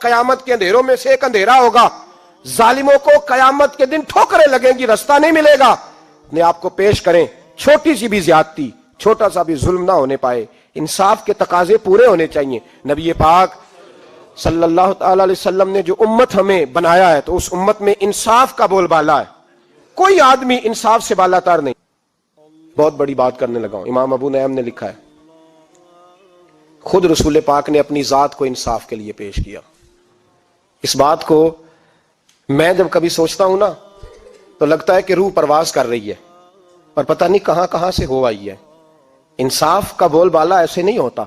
قیامت کے اندھیروں میں سے ایک اندھیرا ہوگا. ظالموں کو قیامت کے دن ٹھوکریں لگیں گی, رستہ نہیں ملے گا. اپنے آپ کو پیش کریں, چھوٹی سی بھی زیادتی, چھوٹا سا بھی ظلم نہ ہونے پائے. انصاف کے تقاضے پورے ہونے چاہیے. نبی پاک صلی اللہ تعالی علیہ وسلم نے جو امت ہمیں بنایا ہے تو اس امت میں انصاف کا بول بالا ہے. کوئی آدمی انصاف سے بالا تر نہیں. بہت بڑی بات کرنے لگا ہوں. امام ابو نعیم نے لکھا ہے, خود رسول پاک نے اپنی ذات کو انصاف کے لیے پیش کیا. اس بات کو میں جب کبھی سوچتا ہوں نا تو لگتا ہے کہ روح پرواز کر رہی ہے اور پتہ نہیں کہاں کہاں سے ہو آئی ہے. انصاف کا بول بالا ایسے نہیں ہوتا.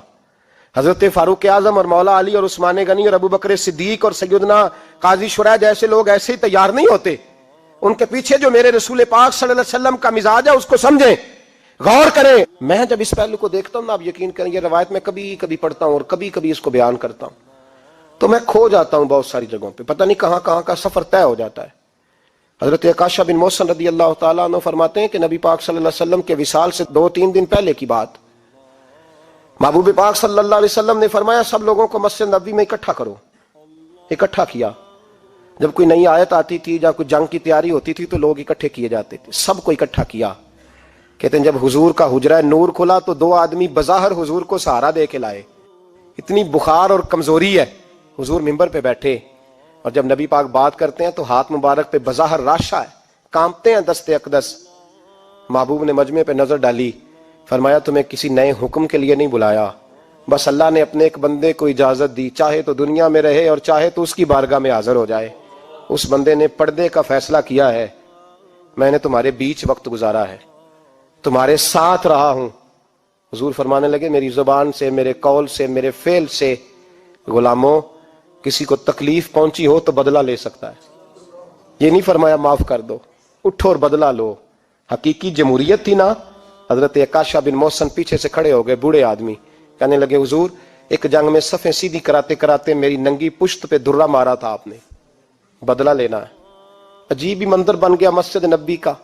حضرت فاروق اعظم اور مولا علی اور عثمان غنی اور ابو بکر صدیق اور سیدنا قاضی شرح جیسے لوگ ایسے ہی تیار نہیں ہوتے. ان کے پیچھے جو میرے رسول پاک صلی اللہ علیہ وسلم کا مزاج ہے اس کو سمجھیں, غور کریں. میں جب اس پہلو کو دیکھتا ہوں نا, آپ یقین کریں, یہ روایت میں کبھی کبھی پڑھتا ہوں اور کبھی کبھی اس کو بیان کرتا ہوں تو میں کھو جاتا ہوں بہت ساری جگہوں پہ. پتہ نہیں کہاں کہاں کا سفر طے ہو جاتا ہے. حضرت عکاشہ بن محصن رضی اللہ تعالیٰ عنہ فرماتے ہیں کہ نبی پاک صلی اللہ علیہ وسلم کے وصال سے 2-3 دن پہلے کی بات, محبوب پاک صلی اللہ علیہ وسلم نے فرمایا سب لوگوں کو مسجد نبوی میں اکٹھا کرو. اکٹھا کیا. جب کوئی نئی آیت آتی تھی یا کوئی جنگ کی تیاری ہوتی تھی تو لوگ اکٹھے کیے جاتے تھے. سب کو اکٹھا کیا. کہتے ہیں جب حضور کا حجرہ نور کھلا تو 2 آدمی بظاہر حضور کو سہارا دے کے لائے. اتنی بخار اور کمزوری ہے. حضور منبر پہ بیٹھے اور جب نبی پاک بات کرتے ہیں تو ہاتھ مبارک پہ بظاہر راشا ہے, کانپتے ہیں دست اقدس. محبوب نے مجمع پہ نظر ڈالی, فرمایا تمہیں کسی نئے حکم کے لیے نہیں بلایا, بس اللہ نے اپنے ایک بندے کو اجازت دی, چاہے تو دنیا میں رہے اور چاہے تو اس کی بارگاہ میں حاضر ہو جائے. اس بندے نے پردے کا فیصلہ کیا ہے, میں نے تمہارے بیچ وقت گزارا ہے, تمہارے ساتھ رہا ہوں. حضور فرمانے لگے میری زبان سے, میرے قول سے, میرے فعل سے غلاموں کسی کو تکلیف پہنچی ہو تو بدلہ لے سکتا ہے. یہ نہیں فرمایا معاف کر دو, اٹھو اور بدلہ لو. حقیقی جمہوریت تھی نا. حضرت عکاشہ بن محصن پیچھے سے کھڑے ہو گئے, بوڑھے آدمی, کہنے لگے حضور ایک جنگ میں صفیں سیدھی کراتے کراتے میری ننگی پشت پہ درہ مارا تھا آپ نے, بدلہ لینا ہے. عجیب ہی منظر بن گیا مسجد نبی کا.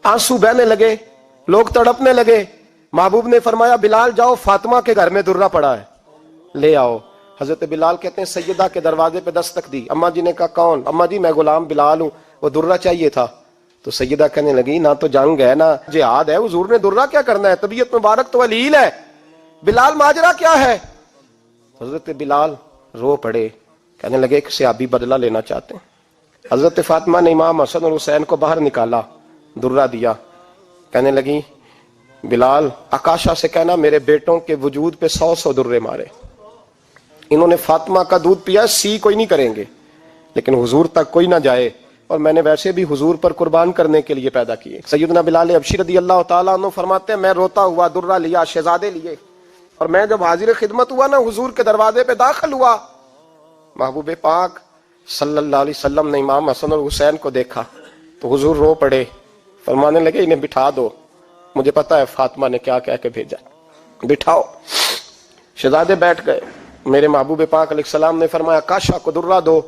آنسو بہنے لگے, لوگ تڑپنے لگے. محبوب نے فرمایا بلال جاؤ, فاطمہ کے گھر میں درہ پڑا ہے, لے آؤ. حضرت بلال کہتے ہیں سیدہ کے دروازے پہ دستک دی. اماں جی نے کہا کون؟ اماں جی میں غلام بلال ہوں, وہ درہ چاہیے تھا. تو سیدہ کہنے لگی نہ تو جنگ ہے نہ جہاد ہے, حضور نے درہ کیا کرنا ہے, طبیعت مبارک تو علیل ہے. بلال ماجرا کیا ہے؟ حضرت بلال رو پڑے, کہنے لگے ایک صحابی بدلہ لینا چاہتے ہیں. حضرت فاطمہ نے امام حسن اور حسین کو باہر نکالا, درہ دیا. کہنے لگی بلال عکاشہ سے کہنا میرے بیٹوں کے وجود پہ 100 درے مارے. انہوں نے فاطمہ کا دودھ پیا, سی کوئی نہیں کریں گے لیکن حضور تک کوئی نہ جائے, اور میں نے ویسے بھی حضور پر قربان کرنے کے لیے پیدا کیے. سیدنا بلال حبشی رضی اللہ تعالیٰ عنہ فرماتے ہیں میں روتا ہوا درہ لیا, شہزادے لیے, اور میں جب حاضر خدمت ہوا نا حضور کے دروازے پہ داخل ہوا, محبوب پاک صلی اللہ علیہ وسلم نے امام حسن اور حسین کو دیکھا تو حضور رو پڑے, فرمانے لگے انہیں بٹھا دو, مجھے پتا ہے فاطمہ نے کیا کہہ کے بھیجا, بٹھاؤ. شہزادے بیٹھ گئے. میرے محبوب پاک علیہ السلام نے فرمایا عکاشہ کو درہ دو.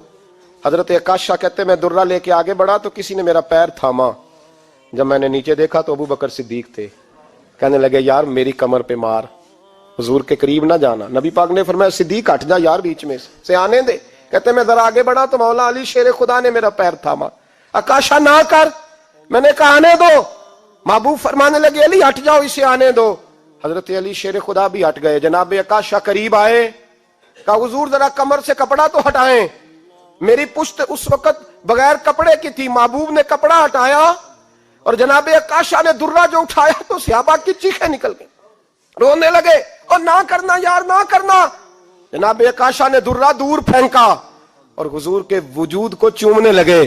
حضرت عکاشہ کہتے میں درہ لے کے آگے بڑھا تو کسی نے میرا پیر تھاما. جب میں نے نیچے دیکھا تو ابو بکر صدیق تھے. کہنے لگے یار میری کمر پہ مار, حضور کے قریب نہ جانا. نبی پاک نے فرمایا صدیق ہٹ جا یار, بیچ میں سے آنے دے. کہتے میں ذرا آگے بڑھا تو مولا علی شیر خدا نے میرا پیر تھاما. عکاشہ نہ کر, میں نے کہا آنے دو. محبوب فرمانے لگے علی ہٹ جاؤ, اسے آنے دو. حضرت علی شیر خدا بھی ہٹ گئے. جناب عکاشہ قریب آئے, کہا حضور ذرا کمر سے کپڑا تو ہٹائیں, میری پشت اس وقت بغیر کپڑے کی تھی. محبوب نے کپڑا ہٹایا اور جناب عکاشہ نے درہ جو اٹھایا تو صحابہ کی چیخیں نکل گئی, رونے لگے اور نہ کرنا یار نہ کرنا. جناب عکاشہ نے درہ دور پھینکا اور حضور کے وجود کو چومنے لگے.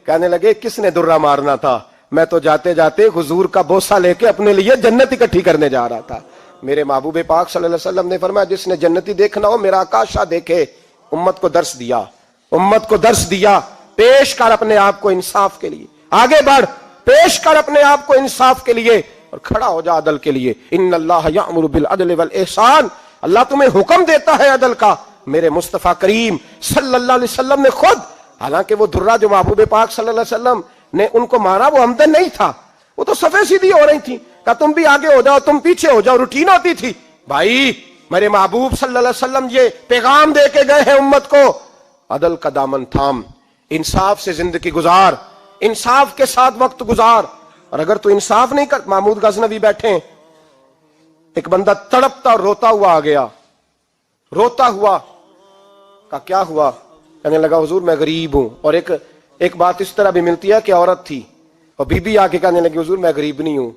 کہنے لگے کس نے درہ مارنا تھا, میں تو جاتے جاتے حضور کا بوسہ لے کے اپنے لیے جنت اکٹھی کرنے جا رہا تھا. میرے محبوب پاک صلی اللہ علیہ وسلم نے فرمایا جس نے جنتی دیکھنا ہو میرا عکاشہ دیکھے. امت کو درس دیا, امت کو درس دیا. پیش کر اپنے آپ کو انصاف کے لیے, آگے بڑھ, پیش کر اپنے آپ کو انصاف کے لیے اور کھڑا ہو جا عدل کے لیے. ان اللہ یأمر بالعدل والاحسان, اللہ تمہیں حکم دیتا ہے عدل کا. میرے مصطفیٰ کریم صلی اللہ علیہ وسلم نے خود, حالانکہ وہ درہ جو محبوب پاک صلی اللہ علیہ وسلم نے ان کو مارا وہ عمدن نہیں تھا, وہ تو صفیں سیدھی ہو رہی تھی. کہا تم بھی آگے ہو جاؤ, تم پیچھے ہو جاؤ, روٹین ہوتی تھی. بھائی میرے محبوب صلی اللہ علیہ وسلم یہ پیغام دے کے گئے ہیں امت کو, عدل کا دامن تھام, انصاف سے زندگی گزار, انصاف کے ساتھ وقت گزار. اور اگر تو انصاف نہیں کر, محمود غزنوی بیٹھے ہیں, ایک بندہ تڑپتا اور روتا ہوا آ گیا, روتا ہوا, کہا کیا ہوا؟ کہنے لگا حضور میں غریب ہوں. اور ایک بات اس طرح بھی ملتی ہے کہ عورت تھی اور بی بی آ کے کہنے لگی حضور میں غریب نہیں ہوں,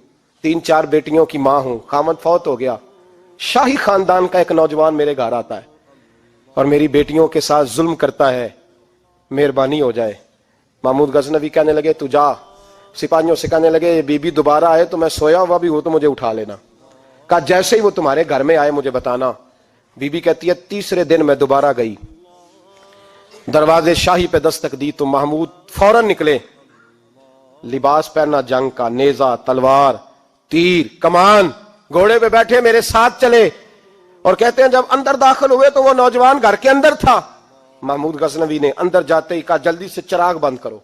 3-4 بیٹیوں کی ماں ہوں, خامد فوت ہو گیا, شاہی خاندان کا ایک نوجوان میرے گھر آتا ہے اور میری بیٹیوں کے ساتھ ظلم کرتا ہے, مہربانی ہو جائے. محمود غزنوی کہنے لگے تو جا, سپاہیوں سے کہنے لگے بی بی دوبارہ آئے تو میں سویا ہوا بھی ہوں تو مجھے اٹھا لینا. کہا جیسے ہی وہ تمہارے گھر میں آئے مجھے بتانا. بی بی کہتی ہے تیسرے دن میں دوبارہ گئی, دروازے شاہی پہ دستک دی تو محمود فوراً نکلے, لباس پہنا جنگ کا, نیزہ, تلوار, تیر, کمان, گھوڑے پہ بیٹھے میرے ساتھ چلے. اور کہتے ہیں جب اندر داخل ہوئے تو وہ نوجوان گھر کے اندر تھا. محمود غزنوی نے اندر جاتے ہی کہا جلدی سے چراغ بند کرو,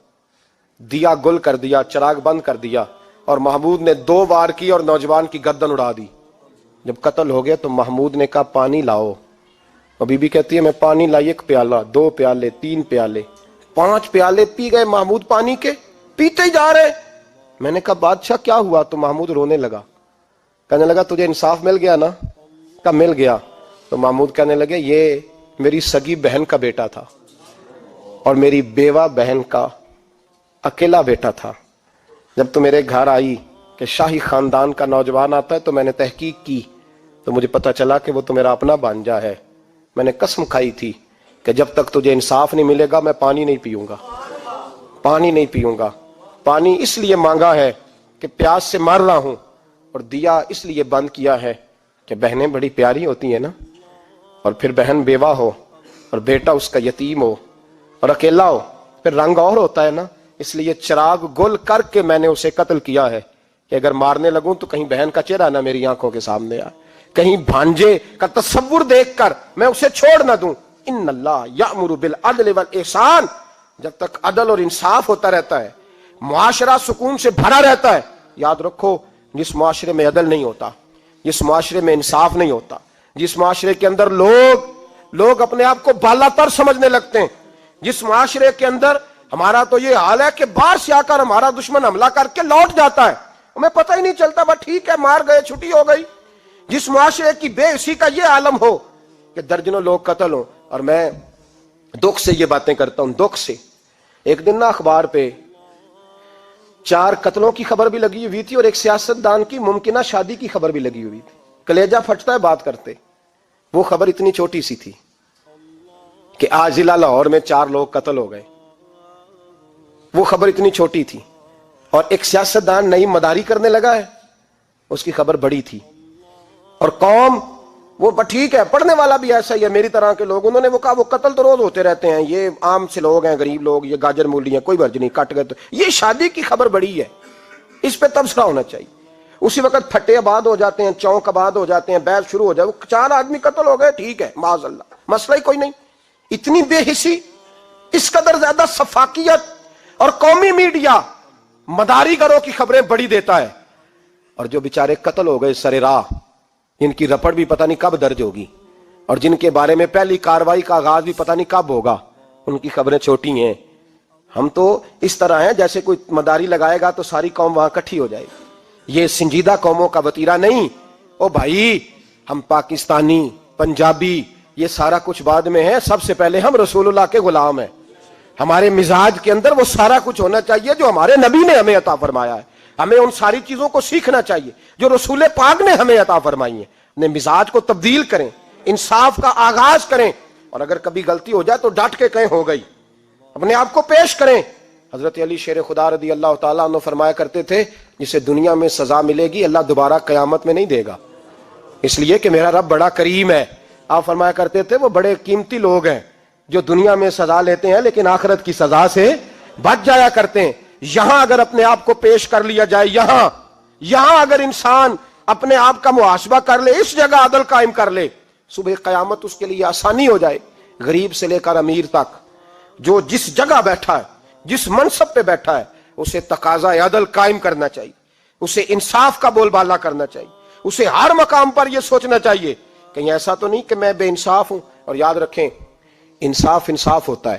دیا گل کر دیا, چراغ بند کر دیا, اور محمود نے 2 وار کی اور نوجوان کی گردن اڑا دی. جب قتل ہو گیا تو محمود نے کہا پانی لاؤ, اور بی بی کہتی ہے میں پانی لائی, 1 پیالہ, 2 پیالے, 3 پیالے, 5 پیالے پی گئے محمود پانی کے, پیتے ہی جا رہے. میں نے کہا بادشاہ کیا ہوا؟ تو محمود رونے لگا, کہنے لگا تجھے انصاف مل گیا نا؟ کہا مل گیا. تو محمود کہنے لگے یہ میری سگی بہن کا بیٹا تھا اور میری بیوہ بہن کا اکیلا بیٹا تھا. جب تو میرے گھر آئی کہ شاہی خاندان کا نوجوان آتا ہے تو میں نے تحقیق کی تو مجھے پتا چلا کہ وہ تو میرا اپنا بانجا ہے. میں نے قسم کھائی تھی کہ جب تک تجھے انصاف نہیں ملے گا میں پانی نہیں پیوں گا, پانی نہیں پیوں گا. پانی اس لیے مانگا ہے کہ پیاس سے مر رہا ہوں, اور دیا اس لیے بند کیا ہے کہ بہنیں بڑی پیاری ہوتی ہیں نا, اور پھر بہن بیوہ ہو اور بیٹا اس کا یتیم ہو اور اکیلا ہو پھر رنگ اور ہوتا ہے نا. اس لیے چراغ گل کر کے میں نے اسے قتل کیا ہے کہ اگر مارنے لگوں تو کہیں بہن کا چہرہ نہ میری آنکھوں کے سامنے آئے, کہیں بھانجے کا تصور دیکھ کر میں اسے چھوڑ نہ دوں. ان اللہ یأمر بالعدل والاحسان, جب تک عدل اور انصاف ہوتا رہتا ہے معاشرہ سکون سے بھرا رہتا ہے. یاد رکھو جس معاشرے میں عدل نہیں ہوتا, جس معاشرے میں انصاف نہیں ہوتا, جس معاشرے کے اندر لوگ اپنے آپ کو بالا تر سمجھنے لگتے ہیں, جس معاشرے کے اندر ہمارا تو یہ حال ہے کہ باہر سے آ کر ہمارا دشمن حملہ کر کے لوٹ جاتا ہے, ہمیں پتہ ہی نہیں چلتا, بس ٹھیک ہے مار گئے چھٹی ہو گئی. جس معاشرے کی بے حسی کا یہ عالم ہو کہ درجنوں لوگ قتل ہوں. اور میں دکھ سے یہ باتیں کرتا ہوں, دکھ سے. ایک دن نا اخبار پہ 4 قتلوں کی خبر بھی لگی ہوئی تھی اور ایک سیاستدان کی ممکنہ شادی کی خبر بھی لگی ہوئی تھی. کلیجہ پھٹتا ہے بات کرتے. وہ خبر اتنی چھوٹی سی تھی کہ آج ضلع لاہور میں 4 لوگ قتل ہو گئے. وہ خبر اتنی چھوٹی تھی, اور ایک سیاستدان نئی مداری کرنے لگا ہے, اس کی خبر بڑی تھی. اور قوم وہ ٹھیک ہے, پڑھنے والا بھی ایسا ہی ہے میری طرح کے لوگ, انہوں نے وہ کہا وہ قتل تو روز ہوتے رہتے ہیں, یہ عام سے لوگ ہیں, غریب لوگ, یہ گاجر مولی ہیں, کوئی برج نہیں, کٹ گئے. تو یہ شادی کی خبر بڑی ہے, اس پہ تبصرہ ہونا چاہیے. اسی وقت پھٹے آباد ہو جاتے ہیں, چونک آباد ہو جاتے ہیں, بحث شروع ہو جائے, وہ 4 آدمی قتل ہو گئے, ٹھیک ہے معاذ اللہ, مسئلہ ہی کوئی نہیں. اتنی بے حسی, اس قدر زیادہ سفاکیت, اور قومی میڈیا مداری گروں کی خبریں بڑی دیتا ہے. اور جو بیچارے قتل ہو گئے سر راہ, جن کی رپٹ بھی پتہ نہیں کب درج ہوگی, اور جن کے بارے میں پہلی کاروائی کا آغاز بھی پتہ نہیں کب ہوگا, ان کی خبریں چھوٹی ہیں. ہم تو اس طرح ہیں جیسے کوئی مداری لگائے گا تو ساری قوم وہاں اکٹھی ہو جائے گی. یہ سنجیدہ قوموں کا وتیرہ نہیں. او بھائی, ہم پاکستانی, پنجابی, یہ سارا کچھ بعد میں ہے, سب سے پہلے ہم رسول اللہ کے غلام ہیں. ہمارے مزاج کے اندر وہ سارا کچھ ہونا چاہیے جو ہمارے نبی نے ہمیں عطا فرمایا ہے. ہمیں ان ساری چیزوں کو سیکھنا چاہیے جو رسول پاک نے ہمیں عطا فرمائی ہیں. اپنے مزاج کو تبدیل کریں, انصاف کا آغاز کریں, اور اگر کبھی غلطی ہو جائے تو ڈٹ کے کہیں ہو گئی, اپنے آپ کو پیش کریں. حضرت علی شیر خدا رضی اللہ تعالیٰ عنہ فرمایا کرتے تھے جسے دنیا میں سزا ملے گی اللہ دوبارہ قیامت میں نہیں دے گا, اس لیے کہ میرا رب بڑا کریم ہے. آپ فرمایا کرتے تھے وہ بڑے قیمتی لوگ ہیں جو دنیا میں سزا لیتے ہیں لیکن آخرت کی سزا سے بچ جایا کرتے ہیں. یہاں اگر اپنے آپ کو پیش کر لیا جائے, یہاں اگر انسان اپنے آپ کا محاسبہ کر لے, اس جگہ عدل قائم کر لے, صبح قیامت اس کے لیے آسانی ہو جائے. غریب سے لے کر امیر تک جو جس جگہ بیٹھا ہے, جس منصب پہ بیٹھا ہے, اسے تقاضا عدل قائم کرنا چاہیے, اسے انصاف کا بول بالا کرنا چاہیے, اسے ہر مقام پر یہ سوچنا چاہیے کہیں ایسا تو نہیں کہ میں بے انصاف ہوں. اور یاد رکھیں انصاف انصاف ہوتا ہے،